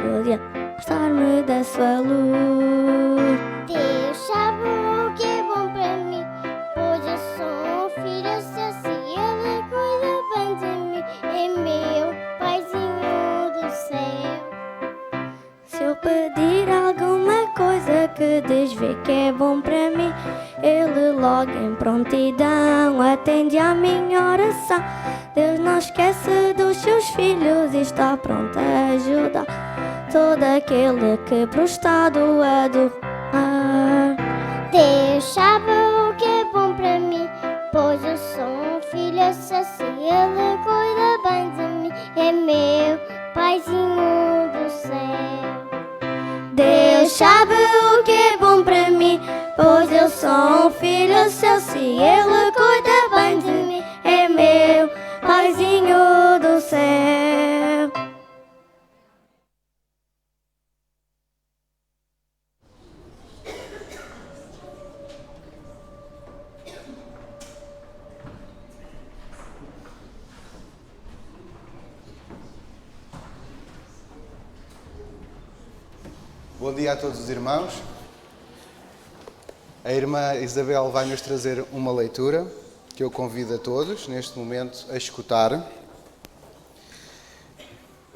podia mostrar-me da sua luz. Deus sabe o que é bom para mim, pois eu sou um filho seu, e Ele cuida bem de mim. É meu paizinho do céu. Se eu pedir alguma coisa que Deus vê que é bom para mim, Ele logo em prontidão atende à minha oração. Deus não esquece dos seus filhos e está pronto a ajudar todo aquele que prostrado adorar. Deus sabe o que é bom para mim, pois eu sou um filho seu, e Ele cuida bem de mim. É meu paizinho do céu. Deus sabe o que é bom para mim, pois eu sou um filho seu, se Ele cuida bem de mim. É meu paizinho do céu. Bom dia a todos os irmãos. A irmã Isabel vai nos trazer uma leitura que eu convido a todos, neste momento, a escutar.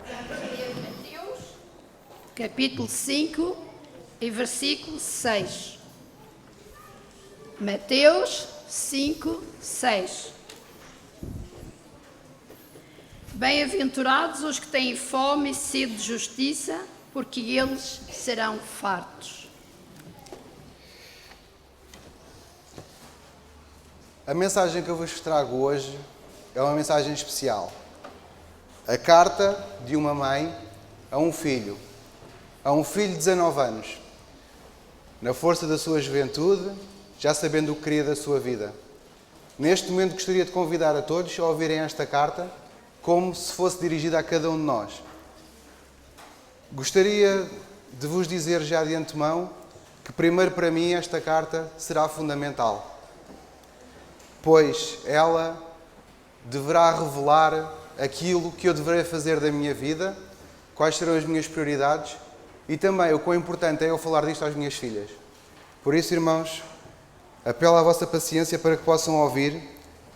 Mateus, capítulo 5 e versículo 6. Mateus 5, 6. Bem-aventurados os que têm fome e sede de justiça, porque eles serão fartos. A mensagem que eu vos trago hoje é uma mensagem especial. A carta de uma mãe a um filho de 19 anos, na força da sua juventude, já sabendo o que queria da sua vida. Neste momento gostaria de convidar a todos a ouvirem esta carta como se fosse dirigida a cada um de nós. Gostaria de vos dizer já de antemão que primeiro para mim esta carta será fundamental, pois ela deverá revelar aquilo que eu deverei fazer da minha vida, quais serão as minhas prioridades e também o quão importante é eu falar disto às minhas filhas. Por isso, irmãos, apelo à vossa paciência para que possam ouvir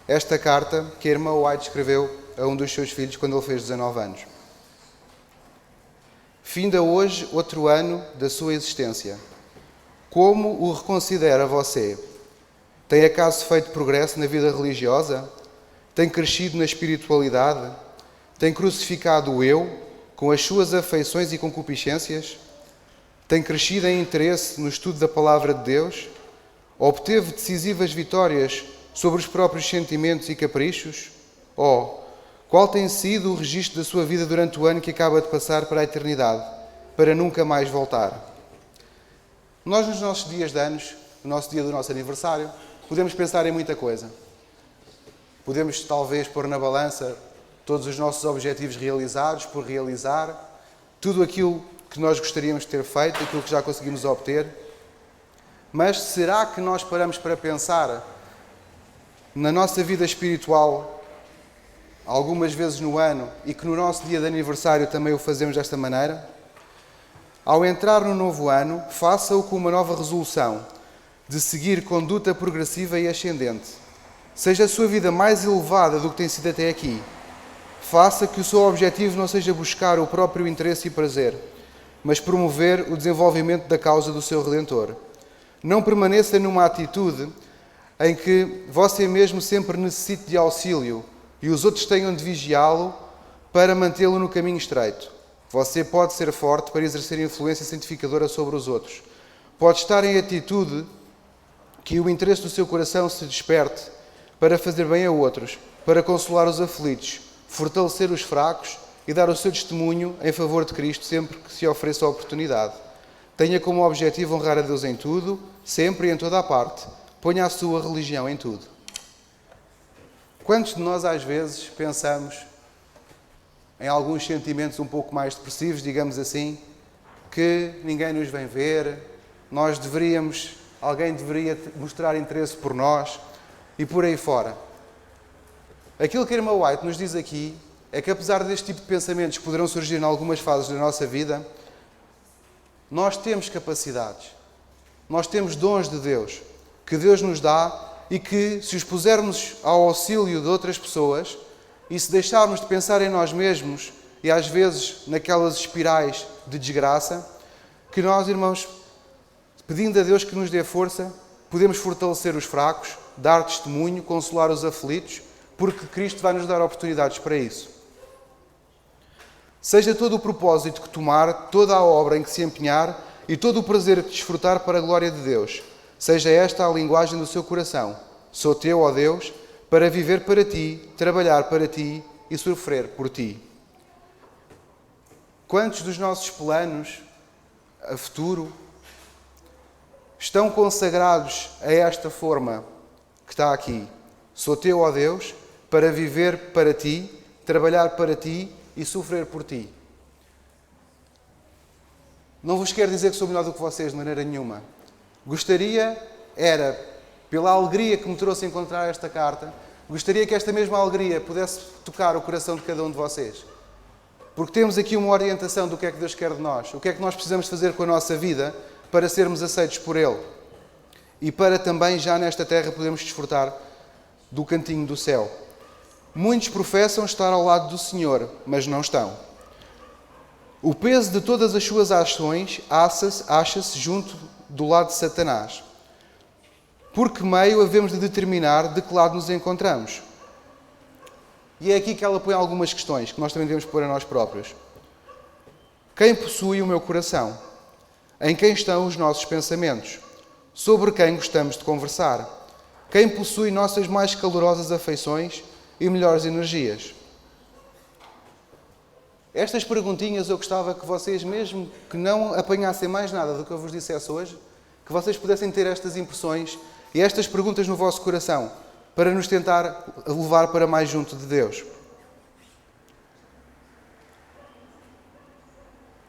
esta carta que a irmã White escreveu a um dos seus filhos quando ele fez 19 anos. Finda hoje outro ano da sua existência. Como o reconsidera você? Tem acaso feito progresso na vida religiosa? Tem crescido na espiritualidade? Tem crucificado o eu com as suas afeições e concupiscências? Tem crescido em interesse no estudo da Palavra de Deus? Obteve decisivas vitórias sobre os próprios sentimentos e caprichos? Qual tem sido o registro da sua vida durante o ano que acaba de passar para a eternidade, para nunca mais voltar? Nós, nos nossos dias de anos, no nosso dia do nosso aniversário, podemos pensar em muita coisa. Podemos, talvez, pôr na balança todos os nossos objetivos realizados, por realizar, tudo aquilo que nós gostaríamos de ter feito, aquilo que já conseguimos obter. Mas será que nós paramos para pensar na nossa vida espiritual algumas vezes no ano e que no nosso dia de aniversário também o fazemos desta maneira? Ao entrar no novo ano, faça-o com uma nova resolução de seguir conduta progressiva e ascendente. Seja a sua vida mais elevada do que tem sido até aqui. Faça que o seu objetivo não seja buscar o próprio interesse e prazer, mas promover o desenvolvimento da causa do seu Redentor. Não permaneça numa atitude em que você mesmo sempre necessite de auxílio e os outros tenham de vigiá-lo para mantê-lo no caminho estreito. Você pode ser forte para exercer influência santificadora sobre os outros. Pode estar em atitude que o interesse do seu coração se desperte para fazer bem a outros, para consolar os aflitos, fortalecer os fracos e dar o seu testemunho em favor de Cristo sempre que se ofereça a oportunidade. Tenha como objetivo honrar a Deus em tudo, sempre e em toda a parte. Ponha a sua religião em tudo. Quantos de nós às vezes pensamos em alguns sentimentos um pouco mais depressivos, digamos assim, que ninguém nos vem ver, alguém deveria mostrar interesse por nós e por aí fora. Aquilo que a irmã White nos diz aqui é que apesar deste tipo de pensamentos que poderão surgir em algumas fases da nossa vida, Nós temos capacidades. Nós temos dons de Deus, que Deus nos dá e que, se os pusermos ao auxílio de outras pessoas e se deixarmos de pensar em nós mesmos e às vezes naquelas espirais de desgraça, que nós, irmãos, pedindo a Deus que nos dê força, podemos fortalecer os fracos, dar testemunho, consolar os aflitos, porque Cristo vai nos dar oportunidades para isso. Seja todo o propósito que tomar, toda a obra em que se empenhar e todo o prazer que desfrutar para a glória de Deus, seja esta a linguagem do seu coração. Sou teu, ó Deus, para viver para ti, trabalhar para ti e sofrer por ti. Quantos dos nossos planos a futuro estão consagrados a esta forma que está aqui? Sou teu, ó Deus, para viver para ti, trabalhar para ti e sofrer por ti. Não vos quero dizer que sou melhor do que vocês de maneira nenhuma. Gostaria, pela alegria que me trouxe a encontrar esta carta, gostaria que esta mesma alegria pudesse tocar o coração de cada um de vocês. Porque temos aqui uma orientação do que é que Deus quer de nós, o que é que nós precisamos fazer com a nossa vida para sermos aceitos por Ele. E para também, já nesta terra, podermos desfrutar do cantinho do céu. Muitos professam estar ao lado do Senhor, mas não estão. O peso de todas as suas ações acha-se junto do lado de Satanás. Por que meio havemos de determinar de que lado nos encontramos? E é aqui que ela põe algumas questões que nós também devemos pôr a nós próprios. Quem possui o meu coração? Em quem estão os nossos pensamentos? Sobre quem gostamos de conversar? Quem possui nossas mais calorosas afeições e melhores energias? Estas perguntinhas eu gostava que vocês, mesmo que não apanhassem mais nada do que eu vos dissesse hoje, que vocês pudessem ter estas impressões e estas perguntas no vosso coração, para nos tentar levar para mais junto de Deus.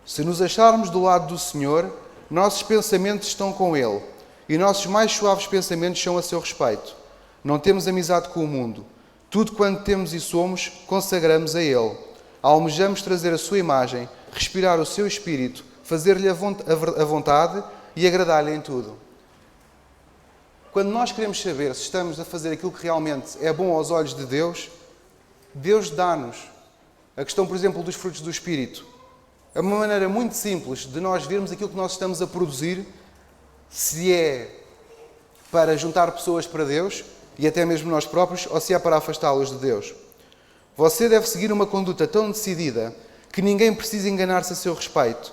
Se nos acharmos do lado do Senhor, nossos pensamentos estão com Ele, e nossos mais suaves pensamentos são a seu respeito. Não temos amizade com o mundo. Tudo quanto temos e somos, consagramos a Ele. Almejamos trazer a sua imagem, respirar o seu espírito, fazer-lhe a vontade e agradar-lhe em tudo. Quando nós queremos saber se estamos a fazer aquilo que realmente é bom aos olhos de Deus, Deus dá-nos a questão, por exemplo, dos frutos do Espírito. É uma maneira muito simples de nós vermos aquilo que nós estamos a produzir, se é para juntar pessoas para Deus e até mesmo nós próprios, ou se é para afastá-los de Deus. Você deve seguir uma conduta tão decidida que ninguém precisa enganar-se a seu respeito.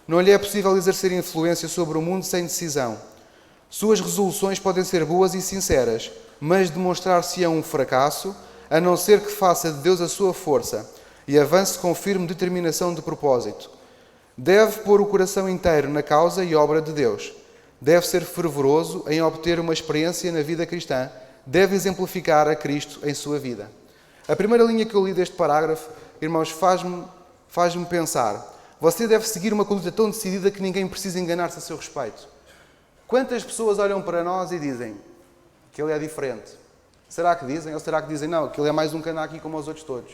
Não lhe é possível exercer influência sobre o mundo sem decisão. Suas resoluções podem ser boas e sinceras, mas demonstrar-se-ão um fracasso, a não ser que faça de Deus a sua força e avance com firme determinação de propósito. Deve pôr o coração inteiro na causa e obra de Deus. Deve ser fervoroso em obter uma experiência na vida cristã. Deve exemplificar a Cristo em sua vida. A primeira linha que eu li deste parágrafo, irmãos, faz-me pensar. Você deve seguir uma conduta tão decidida que ninguém precisa enganar-se a seu respeito. Quantas pessoas olham para nós e dizem que ele é diferente? Será que dizem? Ou será que dizem, não, que ele é mais um que anda aqui como os outros todos?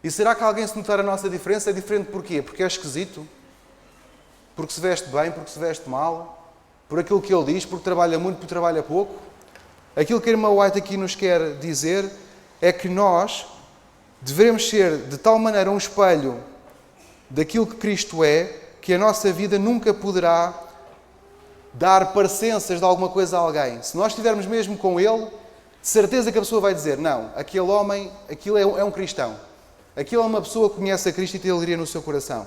E será que alguém, se notar a nossa diferença, é diferente porquê? Porque é esquisito? Porque se veste bem? Porque se veste mal? Por aquilo que ele diz? Porque trabalha muito? Porque trabalha pouco? Aquilo que a irmã White aqui nos quer dizer é que nós devemos ser de tal maneira um espelho daquilo que Cristo é, que a nossa vida nunca poderá dar parecenças de alguma coisa a alguém. Se nós estivermos mesmo com Ele, de certeza que a pessoa vai dizer, não, aquele homem, aquilo é um cristão. Aquilo é uma pessoa que conhece a Cristo e tem alegria no seu coração.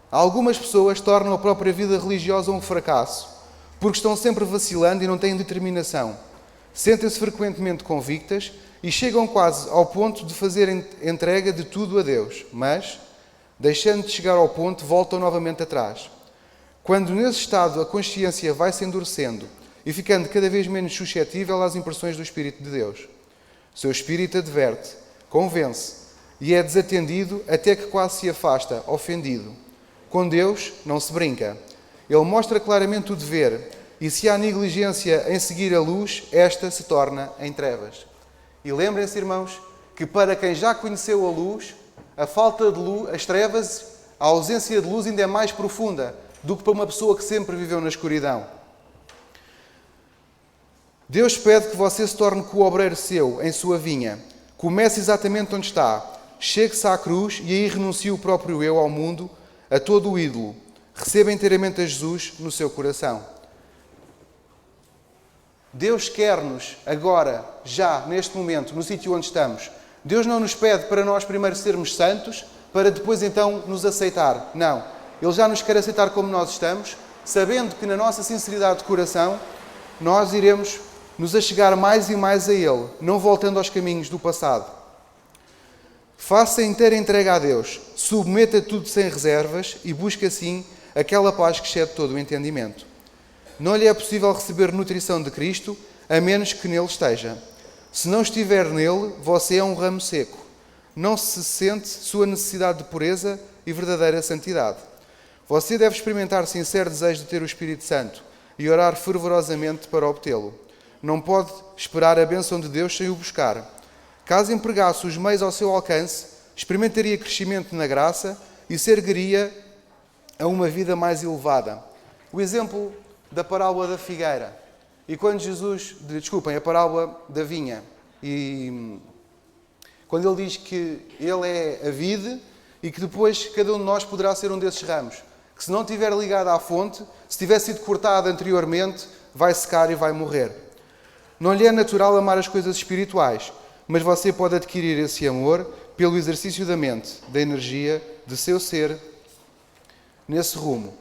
Algumas pessoas tornam a própria vida religiosa um fracasso, porque estão sempre vacilando e não têm determinação. Sentem-se frequentemente convictas e chegam quase ao ponto de fazer entrega de tudo a Deus, mas, deixando de chegar ao ponto, voltam novamente atrás. Quando nesse estado a consciência vai se endurecendo e ficando cada vez menos suscetível às impressões do Espírito de Deus. Seu Espírito adverte, convence e é desatendido até que quase se afasta, ofendido. Com Deus não se brinca. Ele mostra claramente o dever e se há negligência em seguir a luz, esta se torna em trevas. E lembrem-se, irmãos, que para quem já conheceu a luz, a falta de luz, as trevas a ausência de luz ainda é mais profunda do que para uma pessoa que sempre viveu na escuridão. Deus pede que você se torne coobreiro seu, em sua vinha. Comece exatamente onde está. Chegue-se à cruz e aí renuncie o próprio eu ao mundo, a todo o ídolo. Receba inteiramente a Jesus no seu coração. Deus quer-nos agora, já, neste momento, no sítio onde estamos. Deus não nos pede para nós primeiro sermos santos, para depois então nos aceitar. Não. Ele já nos quer aceitar como nós estamos, sabendo que na nossa sinceridade de coração nós iremos nos achegar mais e mais a Ele, não voltando aos caminhos do passado. Faça inteira entrega a Deus, submeta tudo sem reservas e busque assim aquela paz que excede todo o entendimento. Não lhe é possível receber nutrição de Cristo, a menos que nele esteja. Se não estiver nele, você é um ramo seco. Não se sente sua necessidade de pureza e verdadeira santidade. Você deve experimentar sincero desejo de ter o Espírito Santo e orar fervorosamente para obtê-lo. Não pode esperar a bênção de Deus sem o buscar. Caso empregasse os meios ao seu alcance, experimentaria crescimento na graça e se ergueria a uma vida mais elevada. O exemplo da parábola da figueira. E quando a parábola da vinha. E quando ele diz que ele é a vide e que depois cada um de nós poderá ser um desses ramos. Que se não estiver ligado à fonte, se tiver sido cortado anteriormente, vai secar e vai morrer. Não lhe é natural amar as coisas espirituais, mas você pode adquirir esse amor pelo exercício da mente, da energia, de seu ser, nesse rumo.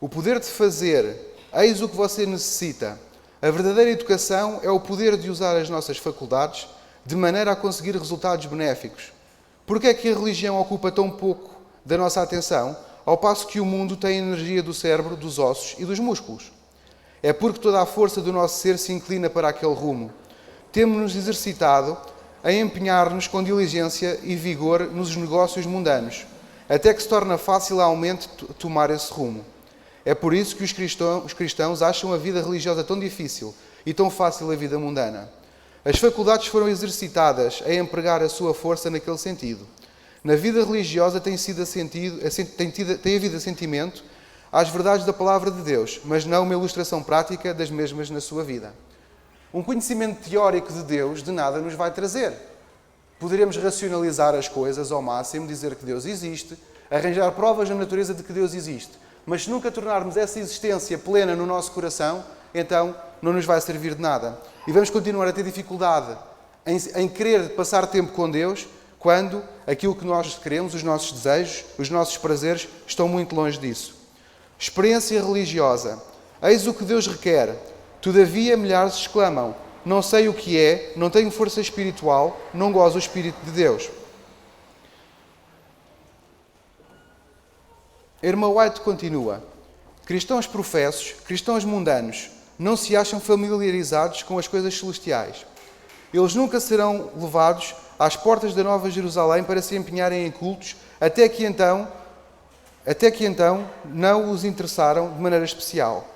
O poder de fazer, eis o que você necessita. A verdadeira educação é o poder de usar as nossas faculdades de maneira a conseguir resultados benéficos. Por que é que a religião ocupa tão pouco da nossa atenção, ao passo que o mundo tem a energia do cérebro, dos ossos e dos músculos? É porque toda a força do nosso ser se inclina para aquele rumo. Temos-nos exercitado a empenhar-nos com diligência e vigor nos negócios mundanos, até que se torna fácil à mente tomar esse rumo. É por isso que os cristãos acham a vida religiosa tão difícil e tão fácil a vida mundana. As faculdades foram exercitadas a empregar a sua força naquele sentido. Na vida religiosa tem havido assentimento às verdades da palavra de Deus, mas não uma ilustração prática das mesmas na sua vida. Um conhecimento teórico de Deus de nada nos vai trazer. Poderemos racionalizar as coisas ao máximo, dizer que Deus existe, arranjar provas na natureza de que Deus existe, mas se nunca tornarmos essa existência plena no nosso coração, então não nos vai servir de nada. E vamos continuar a ter dificuldade em querer passar tempo com Deus quando aquilo que nós queremos, os nossos desejos, os nossos prazeres, estão muito longe disso. Experiência religiosa. Eis o que Deus requer. Todavia, milhares exclamam: não sei o que é, não tenho força espiritual, não gozo o Espírito de Deus. Irmã White continua: cristãos professos, cristãos mundanos, não se acham familiarizados com as coisas celestiais. Eles nunca serão levados às portas da Nova Jerusalém para se empenharem em cultos, até que então não os interessaram de maneira especial.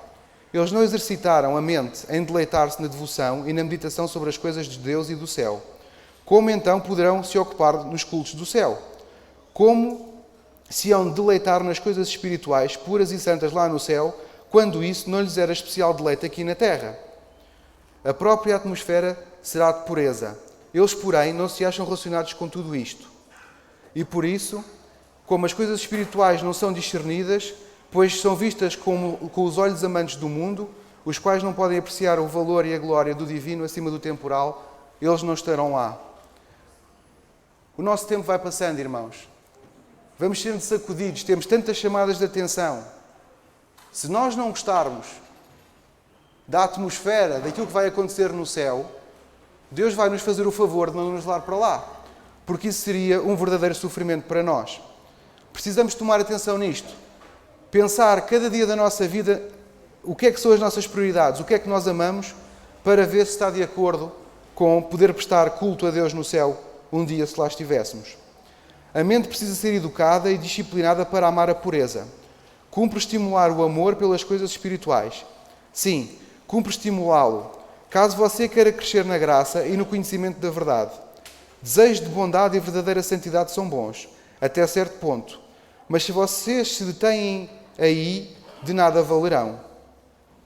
Eles não exercitaram a mente em deleitar-se na devoção e na meditação sobre as coisas de Deus e do céu. Como então poderão se ocupar nos cultos do céu? Como se hão de deleitar nas coisas espirituais puras e santas lá no céu, quando isso não lhes era especial deleite aqui na terra? A própria atmosfera será de pureza. Eles, porém, não se acham relacionados com tudo isto. E por isso, como as coisas espirituais não são discernidas, pois são vistas com os olhos amantes do mundo, os quais não podem apreciar o valor e a glória do divino acima do temporal, eles não estarão lá. O nosso tempo vai passando, irmãos. Vamos sendo sacudidos, temos tantas chamadas de atenção. Se nós não gostarmos da atmosfera, daquilo que vai acontecer no céu, Deus vai nos fazer o favor de não nos levar para lá, porque isso seria um verdadeiro sofrimento para nós. Precisamos tomar atenção nisto. Pensar cada dia da nossa vida o que é que são as nossas prioridades, o que é que nós amamos, para ver se está de acordo com poder prestar culto a Deus no céu um dia, se lá estivéssemos. A mente precisa ser educada e disciplinada para amar a pureza. Cumpre estimular o amor pelas coisas espirituais. Sim, cumpre estimulá-lo, caso você queira crescer na graça e no conhecimento da verdade. Desejos de bondade e verdadeira santidade são bons, até certo ponto. Mas se vocês se detêm aí, de nada valerão.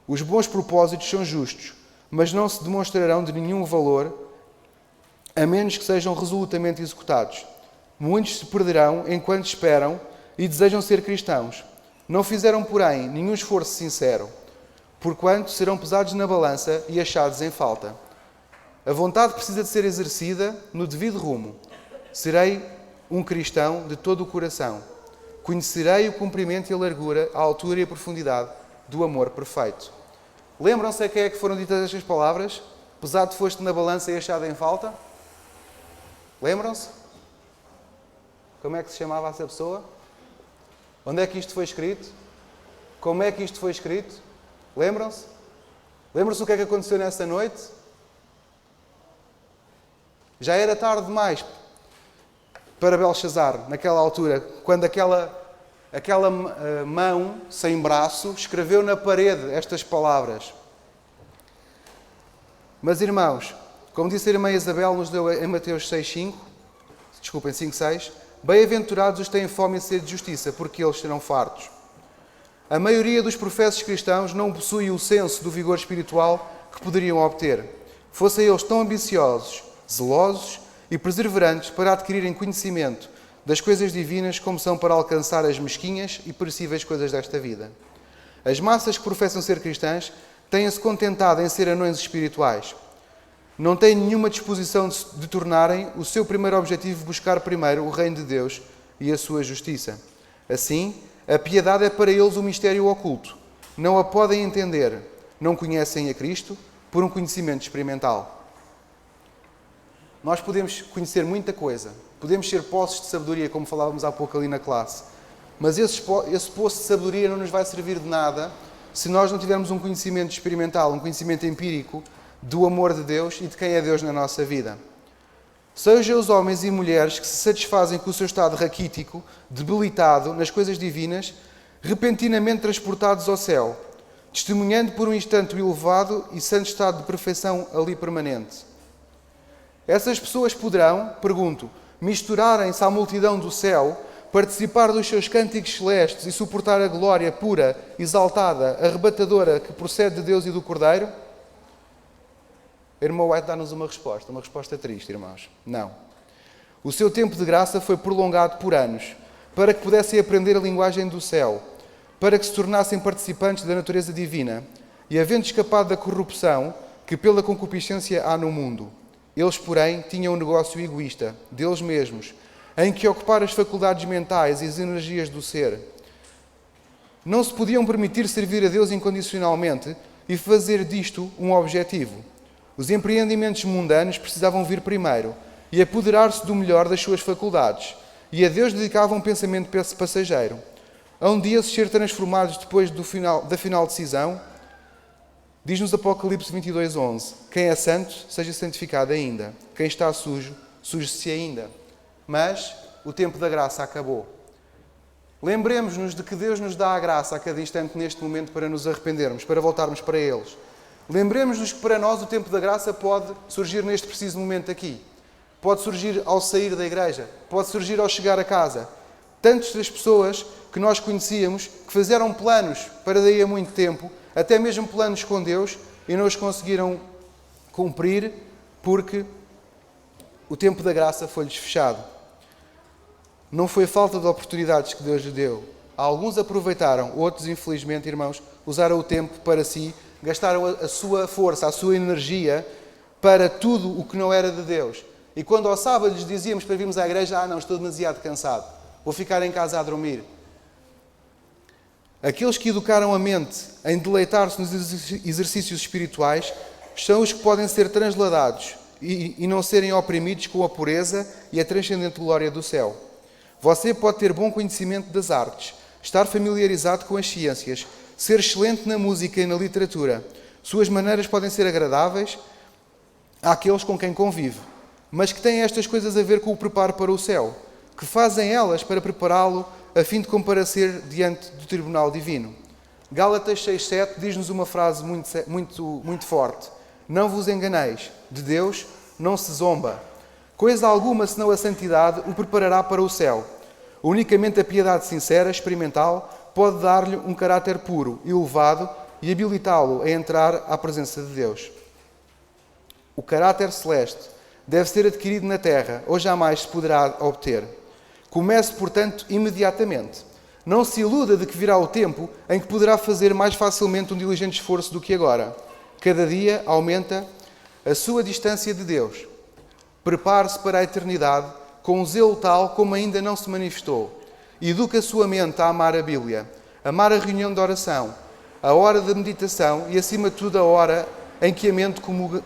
Os bons propósitos são justos, mas não se demonstrarão de nenhum valor, a menos que sejam resolutamente executados. Muitos se perderão enquanto esperam e desejam ser cristãos. Não fizeram, porém, nenhum esforço sincero, porquanto serão pesados na balança e achados em falta. A vontade precisa de ser exercida no devido rumo. Serei um cristão de todo o coração. Conhecerei o comprimento e a largura, a altura e a profundidade do amor perfeito. Lembram-se a quem é que foram ditas estas palavras? Pesado foste na balança e achado em falta? Lembram-se? Como é que se chamava essa pessoa? Onde é que isto foi escrito? Como é que isto foi escrito? Lembram-se? Lembram-se o que é que aconteceu nessa noite? Já era tarde demais para Belshazzar, naquela altura, quando aquela mão sem braço escreveu na parede estas palavras. Mas, irmãos, como disse a irmã Isabel, nos deu em Mateus 5:6, bem-aventurados os que têm fome e sede de justiça, porque eles serão fartos. A maioria dos professos cristãos não possui o senso do vigor espiritual que poderiam obter. Fossem eles tão ambiciosos, zelosos e perseverantes para adquirirem conhecimento das coisas divinas como são para alcançar as mesquinhas e perecíveis coisas desta vida. As massas que professam ser cristãs têm-se contentado em ser anões espirituais. Não têm nenhuma disposição de tornarem o seu primeiro objetivo buscar primeiro o reino de Deus e a sua justiça. Assim, a piedade é para eles um mistério oculto. Não a podem entender. Não conhecem a Cristo por um conhecimento experimental. Nós podemos conhecer muita coisa. Podemos ser poços de sabedoria, como falávamos há pouco ali na classe. Mas esse poço de sabedoria não nos vai servir de nada se nós não tivermos um conhecimento experimental, um conhecimento empírico do amor de Deus e de quem é Deus na nossa vida. Sejam os homens e mulheres que se satisfazem com o seu estado raquítico, debilitado nas coisas divinas, repentinamente transportados ao céu, testemunhando por um instante o elevado e santo estado de perfeição ali permanente. Essas pessoas poderão, pergunto, misturarem-se à multidão do céu, participar dos seus cânticos celestes e suportar a glória pura, exaltada, arrebatadora que procede de Deus e do Cordeiro? A irmã White dá-nos uma resposta triste, irmãos. Não. O seu tempo de graça foi prolongado por anos, para que pudessem aprender a linguagem do céu, para que se tornassem participantes da natureza divina e, havendo escapado da corrupção que pela concupiscência há no mundo, eles, porém, tinham um negócio egoísta, deles mesmos, em que ocupar as faculdades mentais e as energias do ser. Não se podiam permitir servir a Deus incondicionalmente e fazer disto um objetivo. Os empreendimentos mundanos precisavam vir primeiro e apoderar-se do melhor das suas faculdades, e a Deus dedicavam um pensamento passageiro. A um dia se ser transformados depois da final decisão. Diz-nos Apocalipse 22:11, quem é santo, seja santificado ainda. Quem está sujo, suje-se ainda. Mas o tempo da graça acabou. Lembremos-nos de que Deus nos dá a graça a cada instante neste momento para nos arrependermos, para voltarmos para eles. Lembremos-nos que para nós o tempo da graça pode surgir neste preciso momento aqui. Pode surgir ao sair da igreja, pode surgir ao chegar a casa. Tantas das pessoas que nós conhecíamos que fizeram planos para daí a muito tempo, até mesmo planos com Deus, e não os conseguiram cumprir porque o tempo da graça foi-lhes fechado. Não foi falta de oportunidades que Deus lhe deu. Alguns aproveitaram, outros, infelizmente, irmãos, usaram o tempo para si, gastaram a sua força, a sua energia para tudo o que não era de Deus. E quando ao sábado lhes dizíamos para virmos à igreja, não, estou demasiado cansado, vou ficar em casa a dormir. Aqueles que educaram a mente em deleitar-se nos exercícios espirituais são os que podem ser transladados e não serem oprimidos com a pureza e a transcendente glória do céu. Você pode ter bom conhecimento das artes, estar familiarizado com as ciências, ser excelente na música e na literatura. Suas maneiras podem ser agradáveis àqueles com quem convive, mas que têm estas coisas a ver com o preparo para o céu, que fazem elas para prepará-lo a fim de comparecer diante do tribunal divino. Gálatas 6:7 diz-nos uma frase muito forte. Não vos enganeis, de Deus não se zomba. Coisa alguma senão a santidade o preparará para o céu. Unicamente a piedade sincera, experimental, pode dar-lhe um caráter puro, elevado e habilitá-lo a entrar à presença de Deus. O caráter celeste deve ser adquirido na terra ou jamais se poderá obter. Comece, portanto, imediatamente. Não se iluda de que virá o tempo em que poderá fazer mais facilmente um diligente esforço do que agora. Cada dia aumenta a sua distância de Deus. Prepare-se para a eternidade com um zelo tal como ainda não se manifestou. Eduque a sua mente a amar a Bíblia, amar a reunião de oração, a hora da meditação e, acima de tudo, a hora em que a mente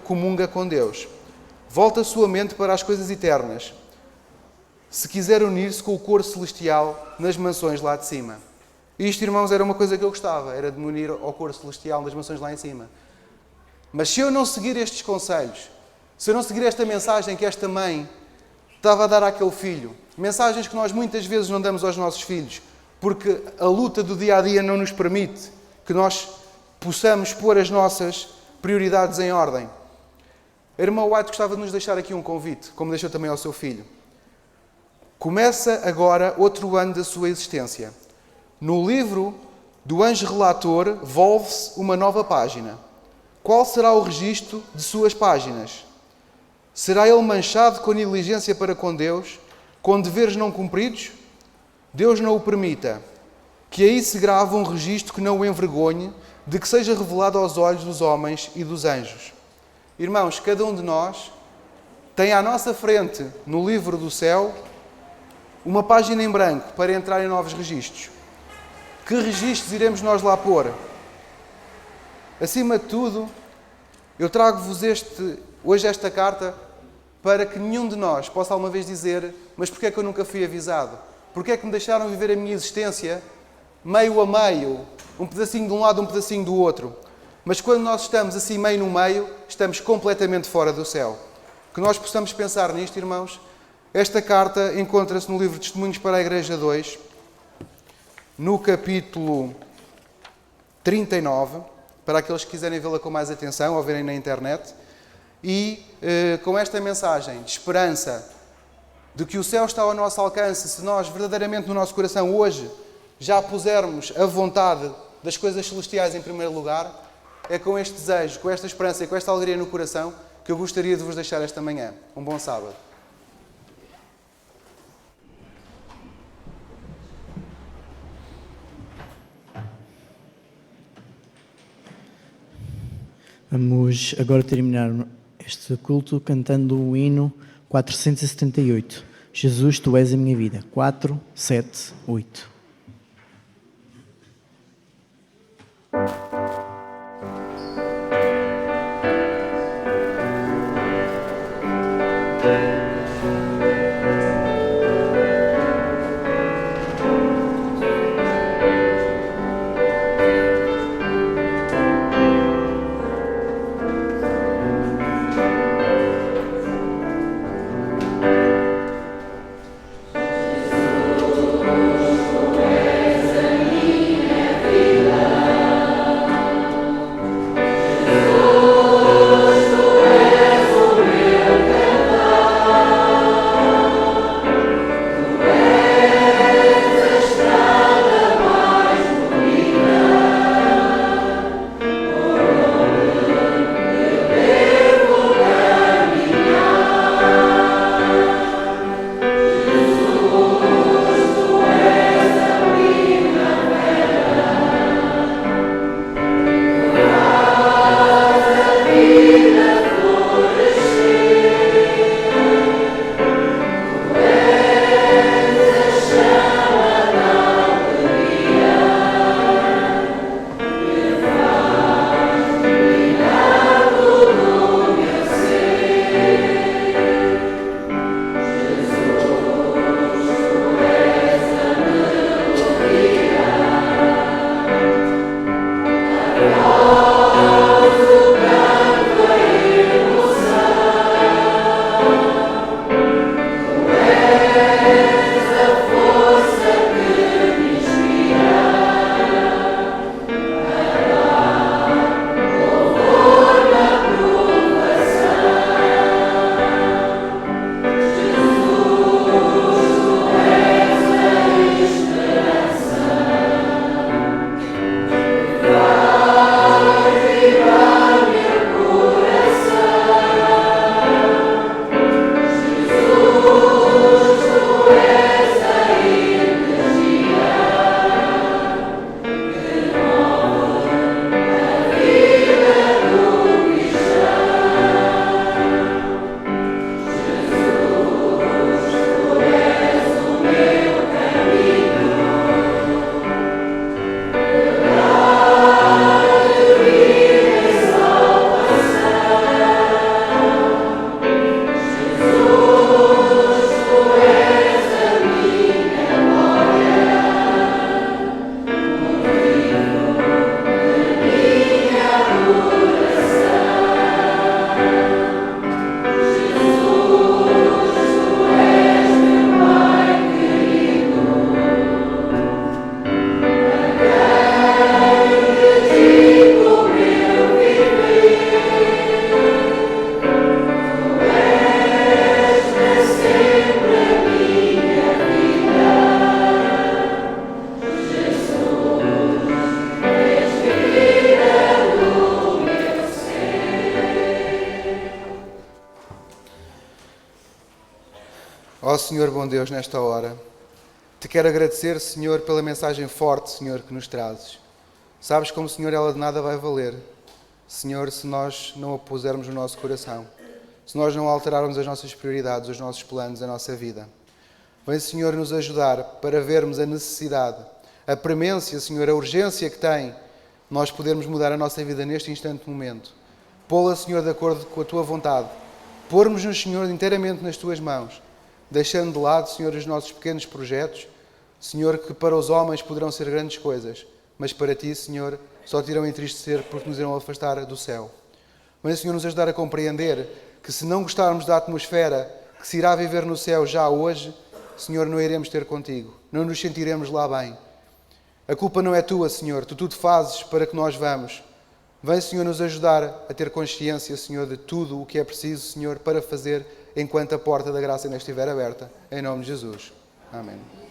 comunga com Deus. Volte a sua mente para as coisas eternas, se quiser unir-se com o coro celestial nas mansões lá de cima. Isto, irmãos, era uma coisa que eu gostava, era de me unir ao coro celestial nas mansões lá em cima. Mas se eu não seguir estes conselhos, se eu não seguir esta mensagem que esta mãe estava a dar àquele filho, mensagens que nós muitas vezes não damos aos nossos filhos, porque a luta do dia-a-dia não nos permite que nós possamos pôr as nossas prioridades em ordem. A irmã White gostava de nos deixar aqui um convite, como deixou também ao seu filho. Começa agora outro ano da sua existência. No livro do anjo relator, volve-se uma nova página. Qual será o registro de suas páginas? Será ele manchado com negligência para com Deus, com deveres não cumpridos? Deus não o permita. Que aí se grave um registro que não o envergonhe, de que seja revelado aos olhos dos homens e dos anjos. Irmãos, cada um de nós tem à nossa frente, no livro do céu, uma página em branco para entrar em novos registros. Que registros iremos nós lá pôr? Acima de tudo, eu trago-vos hoje esta carta para que nenhum de nós possa alguma vez dizer: mas porquê é que eu nunca fui avisado? Porquê é que me deixaram viver a minha existência meio a meio? Um pedacinho de um lado, um pedacinho do outro. Mas quando nós estamos assim meio no meio, estamos completamente fora do céu. Que nós possamos pensar nisto, irmãos. Esta carta encontra-se no livro de Testemunhos para a Igreja 2, no capítulo 39, para aqueles que quiserem vê-la com mais atenção ou verem na internet, e com esta mensagem de esperança, de que o céu está ao nosso alcance, se nós verdadeiramente no nosso coração hoje já pusermos a vontade das coisas celestiais em primeiro lugar, é com este desejo, com esta esperança e com esta alegria no coração que eu gostaria de vos deixar esta manhã. Um bom sábado. Vamos agora terminar este culto cantando o hino 478. Jesus, Tu és a minha vida. 4, 7, 8. Senhor bom Deus, nesta hora, te quero agradecer, Senhor, pela mensagem forte, Senhor, que nos trazes. Sabes como, Senhor, ela de nada vai valer, Senhor, se nós não a pusermos no nosso coração, se nós não alterarmos as nossas prioridades, os nossos planos, a nossa vida. Vem, Senhor, nos ajudar para vermos a necessidade, a premência, Senhor, a urgência que tem nós podermos mudar a nossa vida neste instante momento. Pô-la, Senhor, de acordo com a Tua vontade. Pormos-nos, Senhor, inteiramente nas Tuas mãos, deixando de lado, Senhor, os nossos pequenos projetos, Senhor, que para os homens poderão ser grandes coisas, mas para Ti, Senhor, só te irão entristecer porque nos irão afastar do céu. Vem, Senhor, nos ajudar a compreender que se não gostarmos da atmosfera que se irá viver no céu já hoje, Senhor, não iremos ter contigo, não nos sentiremos lá bem. A culpa não é tua, Senhor, tu tudo fazes para que nós vamos. Vem, Senhor, nos ajudar a ter consciência, Senhor, de tudo o que é preciso, Senhor, para fazer enquanto a porta da graça ainda estiver aberta. Em nome de Jesus. Amém.